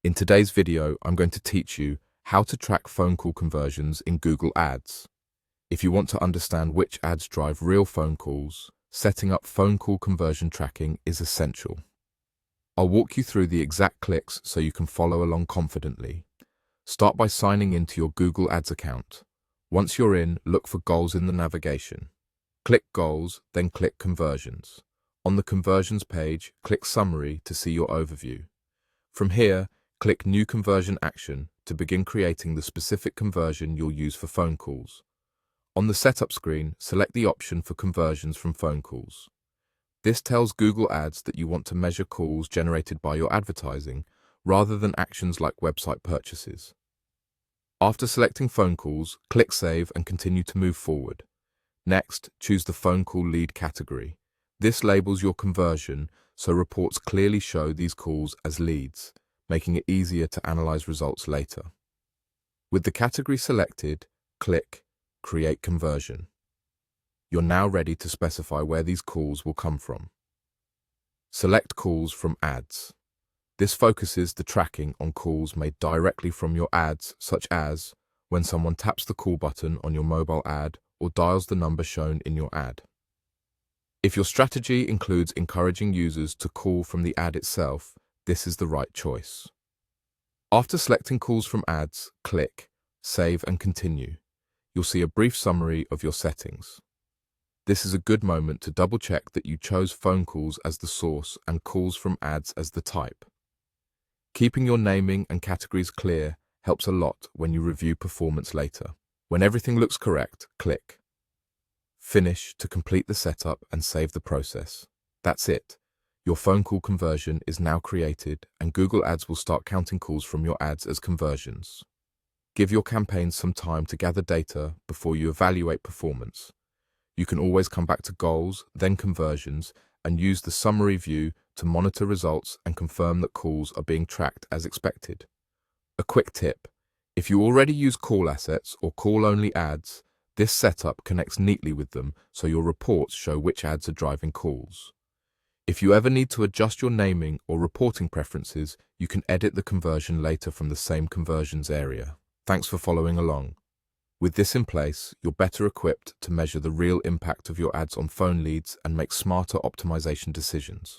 In today's video, I'm going to teach you how to track phone call conversions in Google Ads. If you want to understand which ads drive real phone calls, setting up phone call conversion tracking is essential. I'll walk you through the exact clicks so you can follow along confidently. Start by signing into your Google Ads account. Once you're in, look for goals in the navigation. Click Goals, then click Conversions. On the Conversions page, click Summary to see your overview. From here, click New Conversion Action to begin creating the specific conversion you'll use for phone calls. On the Setup screen, select the option for conversions from phone calls. This tells Google Ads that you want to measure calls generated by your advertising rather than actions like website purchases. After selecting phone calls, click Save and continue to move forward. Next, choose the phone call lead category. This labels your conversion so reports clearly show these calls as leads, making it easier to analyze results later. With the category selected, click Create Conversion. You're now ready to specify where these calls will come from. Select Calls from Ads. This focuses the tracking on calls made directly from your ads, such as when someone taps the call button on your mobile ad or dials the number shown in your ad. If your strategy includes encouraging users to call from the ad itself, this is the right choice. After selecting calls from ads, click Save and Continue. You'll see a brief summary of your settings. This is a good moment to double-check that you chose phone calls as the source and calls from ads as the type. Keeping your naming and categories clear helps a lot when you review performance later. When everything looks correct, click Finish to complete the setup and save the process. That's it. Your phone call conversion is now created, and Google Ads will start counting calls from your ads as conversions. Give your campaigns some time to gather data before you evaluate performance. You can always come back to goals, then conversions, and use the summary view to monitor results and confirm that calls are being tracked as expected. A quick tip: if you already use call assets or call-only ads, this setup connects neatly with them so your reports show which ads are driving calls. If you ever need to adjust your naming or reporting preferences, you can edit the conversion later from the same conversions area. Thanks for following along. With this in place, you're better equipped to measure the real impact of your ads on phone leads and make smarter optimization decisions.